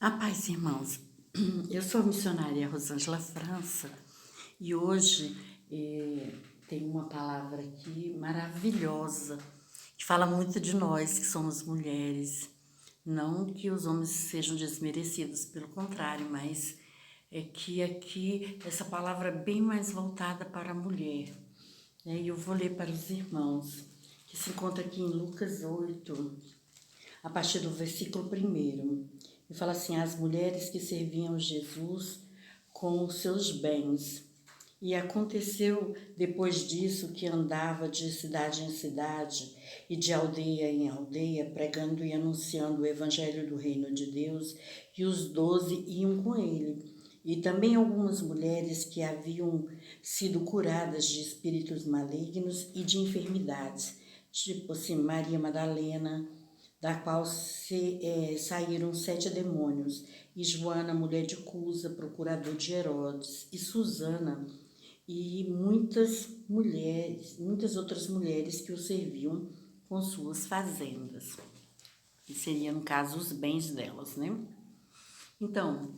A paz, irmãos. Eu sou a missionária Rosângela França e hoje tem uma palavra aqui maravilhosa que fala muito de nós que somos mulheres. Não que os homens sejam desmerecidos, pelo contrário, mas é que aqui essa palavra é bem mais voltada para a mulher. E eu vou ler para os irmãos, que se encontra aqui em Lucas 8, a partir do versículo 1. E fala assim: as mulheres que serviam Jesus com os seus bens. E aconteceu depois disso que andava de cidade em cidade e de aldeia em aldeia, pregando e anunciando o evangelho do reino de Deus, e os 12 iam com ele. E também algumas mulheres que haviam sido curadas de espíritos malignos e de enfermidades, tipo assim, Maria Madalena, da qual saíram 7 demônios, e Joana, mulher de Cusa, procurador de Herodes, e Susana, e muitas outras mulheres que o serviam com suas fazendas. E seria, no caso, os bens delas, né? Então,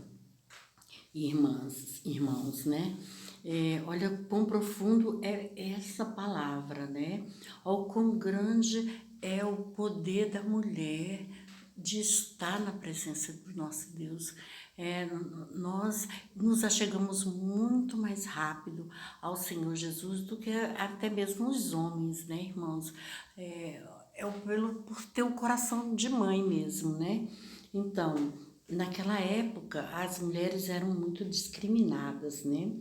irmãos, né? Olha quão profundo é essa palavra, né? Olha quão grande é o poder da mulher de estar na presença do nosso Deus. Nós nos achegamos muito mais rápido ao Senhor Jesus do que até mesmo os homens, né, irmãos? Por ter o coração de mãe mesmo, né? Então, naquela época, as mulheres eram muito discriminadas, né?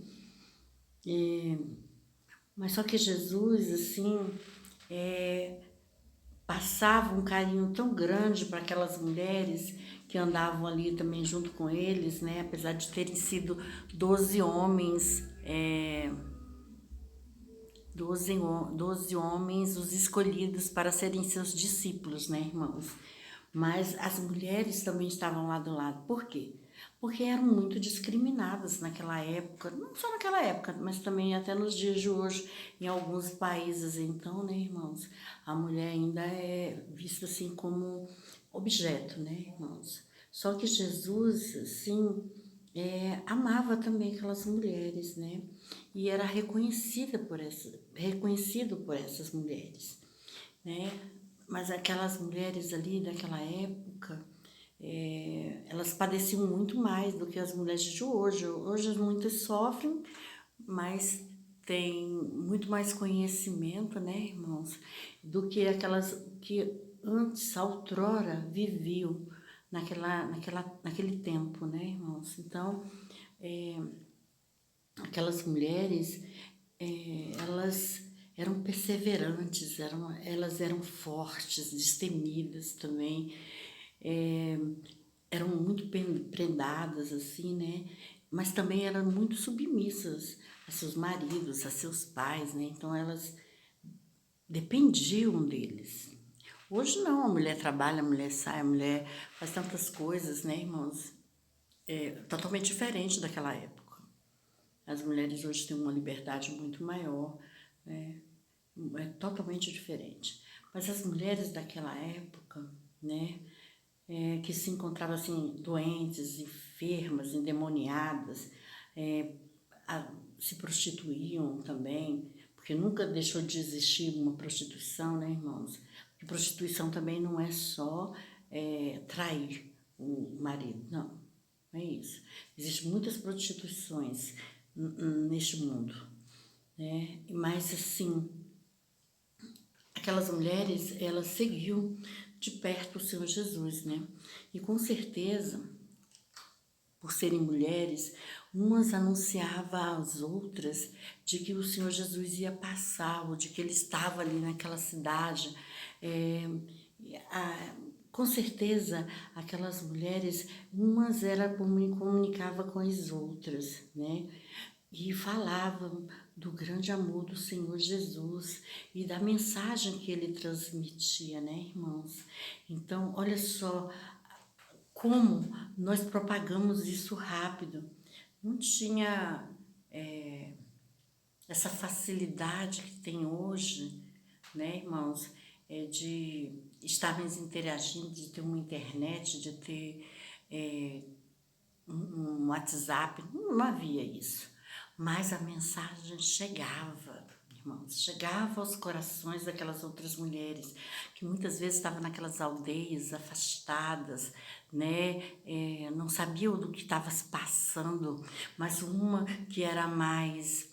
Mas só que Jesus, assim, passava um carinho tão grande para aquelas mulheres que andavam ali também junto com eles, né? Apesar de terem sido 12 homens, 12 homens os escolhidos para serem seus discípulos, né, irmãos? Mas as mulheres também estavam lá do lado. Por quê? Porque eram muito discriminadas naquela época, não só naquela época, mas também até nos dias de hoje, em alguns países. Então, né, irmãos, a mulher ainda é vista assim como objeto, né, irmãos? Só que Jesus, assim, amava também aquelas mulheres, né? E era reconhecido por essas mulheres, né? Mas aquelas mulheres ali daquela época, elas padeciam muito mais do que as mulheres de hoje. Hoje muitas sofrem, mas têm muito mais conhecimento, né, irmãos, do que aquelas que antes, outrora, viviam naquele tempo, né, irmãos? Então, aquelas mulheres, elas eram perseverantes, elas eram fortes, destemidas também, eram muito prendadas, assim, né? Mas também eram muito submissas a seus maridos, a seus pais, né? Então elas dependiam deles. Hoje não, a mulher trabalha, a mulher sai, a mulher faz tantas coisas, né, irmãos? É totalmente diferente daquela época. As mulheres hoje têm uma liberdade muito maior, né? É totalmente diferente. Mas as mulheres daquela época, né, que se encontravam assim doentes, enfermas, endemoniadas, se prostituíam também, porque nunca deixou de existir uma prostituição, né, irmãos? Porque prostituição também não é só trair o marido, não é isso. Existem muitas prostituições neste mundo, né? Mas assim, aquelas mulheres, elas seguiam de perto o Senhor Jesus, né? E com certeza, por serem mulheres, umas anunciavam às outras de que o Senhor Jesus ia passar, ou de que ele estava ali naquela cidade. Com certeza, aquelas mulheres, umas comunicavam com as outras, né? E falavam do grande amor do Senhor Jesus e da mensagem que ele transmitia, né, irmãos? Então, olha só como nós propagamos isso rápido. Não tinha essa facilidade que tem hoje, né, irmãos, de estarmos interagindo, de ter uma internet, de ter um WhatsApp, não havia isso. Mas a mensagem chegava, irmãos, chegava aos corações daquelas outras mulheres que muitas vezes estavam naquelas aldeias afastadas, né? Não sabiam do que estava se passando, mas uma que era mais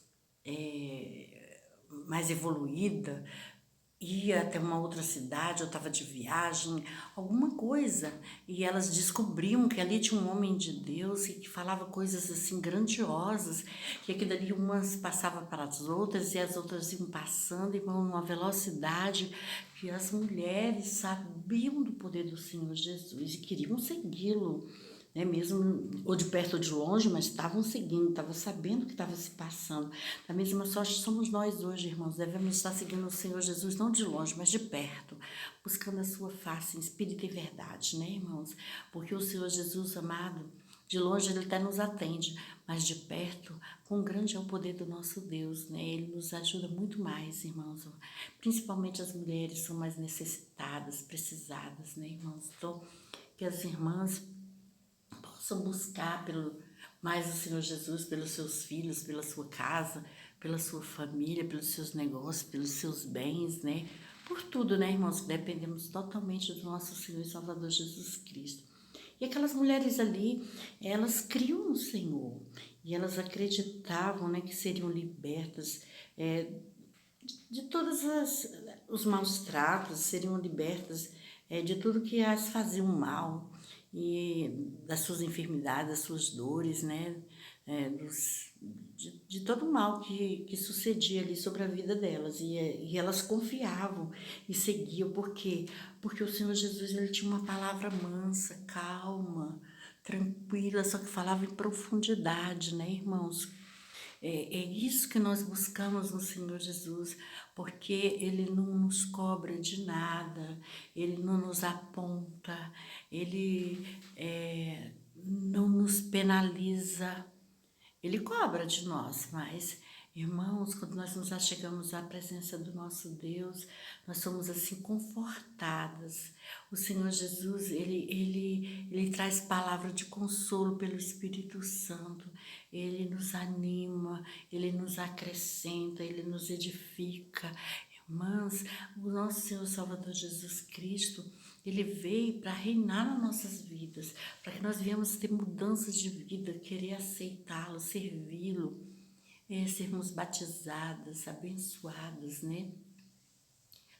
evoluída, ia até uma outra cidade, eu estava de viagem, alguma coisa, e elas descobriam que ali tinha um homem de Deus e que falava coisas assim grandiosas, que aquilo ali umas passava para as outras e as outras iam passando, irmão, numa velocidade que as mulheres sabiam do poder do Senhor Jesus e queriam segui-lo, né, mesmo ou de perto ou de longe, mas estavam seguindo, estavam sabendo o que estava se passando. Da mesma sorte somos nós hoje, irmãos, devemos estar seguindo o Senhor Jesus, não de longe, mas de perto, buscando a sua face em espírito e verdade, né, irmãos? Porque o Senhor Jesus, amado, de longe Ele até nos atende, mas de perto, quão grande é o poder do nosso Deus, né? Ele nos ajuda muito mais, irmãos. Principalmente as mulheres são mais necessitadas, precisadas, né, irmãos? Então, que as irmãs possam buscar mais o Senhor Jesus pelos seus filhos, pela sua casa, pela sua família, pelos seus negócios, pelos seus bens, né? Por tudo, né, irmãos? Dependemos totalmente do nosso Senhor e Salvador Jesus Cristo. E aquelas mulheres ali, elas criam no Senhor e elas acreditavam, né, que seriam libertas de todos os maus tratos, seriam libertas de tudo que as fazia mal e das suas enfermidades, das suas dores, né? De todo o mal que sucedia ali sobre a vida delas. E elas confiavam e seguiam. Por quê? Porque o Senhor Jesus ele tinha uma palavra mansa, calma, tranquila, só que falava em profundidade, né, irmãos? É isso que nós buscamos no Senhor Jesus, porque Ele não nos cobra de nada, Ele não nos aponta, Ele não nos penaliza, Ele cobra de nós, mas, irmãos, quando nós nos achegamos à presença do nosso Deus, nós somos assim confortadas. O Senhor Jesus, ele traz palavra de consolo pelo Espírito Santo. Ele nos anima, Ele nos acrescenta, Ele nos edifica. Irmãs, o nosso Senhor Salvador Jesus Cristo, Ele veio para reinar nas nossas vidas, para que nós viemos ter mudanças de vida, querer aceitá-lo, servi-lo, sermos batizadas, abençoadas, né?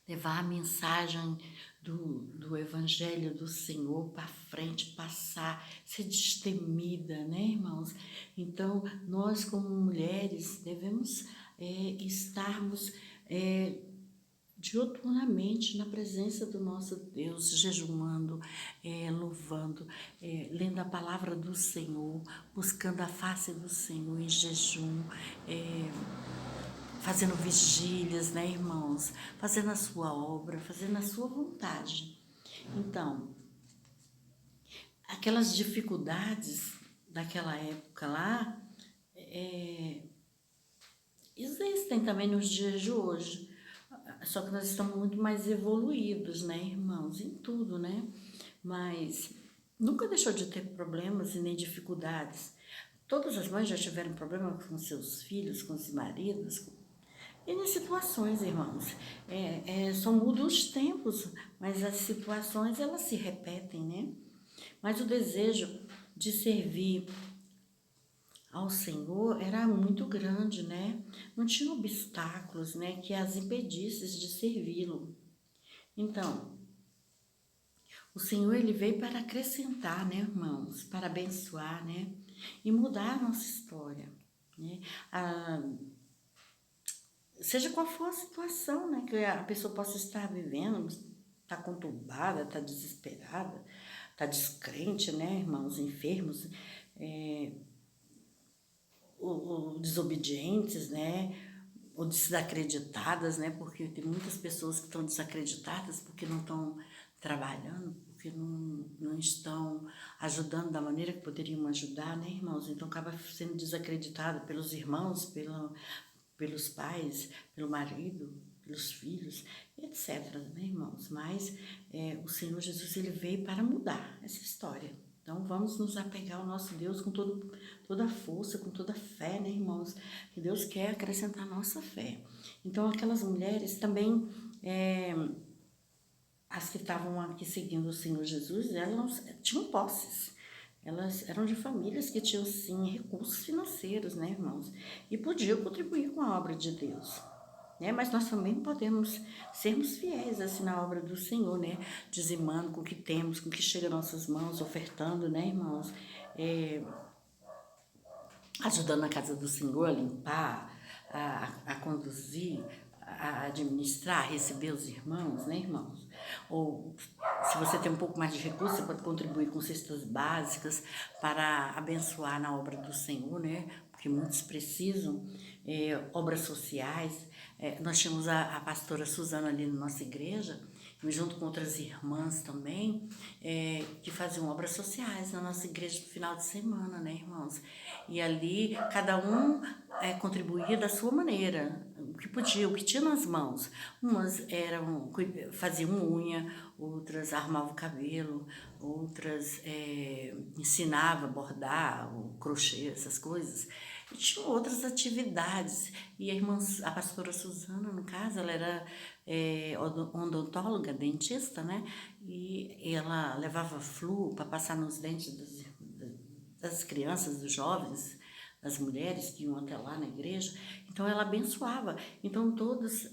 Levar a mensagem do Evangelho do Senhor para frente, passar, ser destemida, né, irmãos? Então, nós como mulheres devemos estarmos dioturnamente na presença do nosso Deus, jejuando, louvando, lendo a palavra do Senhor, buscando a face do Senhor em jejum, fazendo vigílias, né, irmãos? Fazendo a sua obra, fazendo a sua vontade. Então, aquelas dificuldades daquela época lá existem também nos dias de hoje. Só que nós estamos muito mais evoluídos, né, irmãos? Em tudo, né? Mas nunca deixou de ter problemas e nem dificuldades. Todas as mães já tiveram problemas com seus filhos, com os maridos, N situações, irmãos. Só mudam os tempos, mas as situações elas se repetem, né? Mas o desejo de servir ao Senhor era muito grande, né? Não tinha obstáculos, né, que as impedissem de servi-lo. Então, o Senhor ele veio para acrescentar, né, irmãos, para abençoar, né, e mudar a nossa história, né? Seja qual for a situação, né, que a pessoa possa estar vivendo, está conturbada, está desesperada, está descrente, né, irmãos, enfermos, ou desobedientes, né, ou desacreditadas, né, porque tem muitas pessoas que estão desacreditadas porque não estão trabalhando, porque não estão ajudando da maneira que poderiam ajudar, né, irmãos? Então acaba sendo desacreditada pelos irmãos, pelos pais, pelo marido, pelos filhos, etc, né, irmãos? Mas o Senhor Jesus, ele veio para mudar essa história. Então vamos nos apegar ao nosso Deus com toda a força, com toda a fé, né, irmãos? Que Deus quer acrescentar a nossa fé. Então, aquelas mulheres também, as que estavam aqui seguindo o Senhor Jesus, elas tinham posses. Elas eram de famílias que tinham, sim, recursos financeiros, né, irmãos? E podiam contribuir com a obra de Deus. Né? Mas nós também podemos sermos fiéis assim na obra do Senhor, né? Dizimando com o que temos, com o que chega às nossas mãos, ofertando, né, irmãos? Ajudando a casa do Senhor a limpar, a conduzir, a administrar, a receber os irmãos, né, irmãos? Ou se você tem um pouco mais de recursos, você pode contribuir com cestas básicas para abençoar na obra do Senhor, né? Porque muitos precisam, obras sociais. Nós tínhamos a pastora Suzana ali na nossa igreja, junto com outras irmãs também, que faziam obras sociais na nossa igreja no final de semana, né, irmãos? E ali cada um contribuía da sua maneira, o que podia, o que tinha nas mãos. Umas faziam unha, outras arrumavam o cabelo, outras ensinavam a bordar, o crochê, essas coisas. E tinha outras atividades. E a pastora Suzana, no caso, ela era odontóloga, dentista, né? E ela levava flu para passar nos dentes das crianças, dos jovens, das mulheres que iam até lá na igreja. Então ela abençoava. Então todos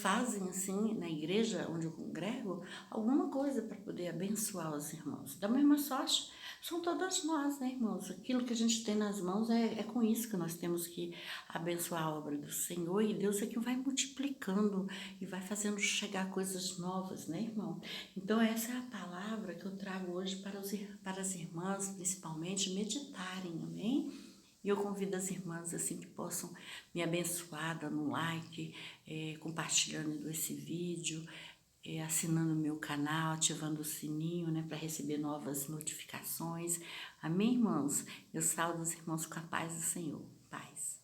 fazem assim na igreja onde eu congrego alguma coisa para poder abençoar os irmãos. Da mesma sorte são todas nós, né, irmãos? Aquilo que a gente tem nas mãos é com isso que nós temos que abençoar a obra do Senhor, e Deus é que vai multiplicando e vai fazendo chegar coisas novas, né, irmão? Então essa é a palavra que eu trago hoje para as irmãs, principalmente, meditarem, amém? E eu convido as irmãs assim que possam me abençoar, dando um like, compartilhando esse vídeo, assinando o meu canal, ativando o sininho, né, para receber novas notificações. Amém, irmãos? Eu saúdo os irmãos com a paz do Senhor. Paz.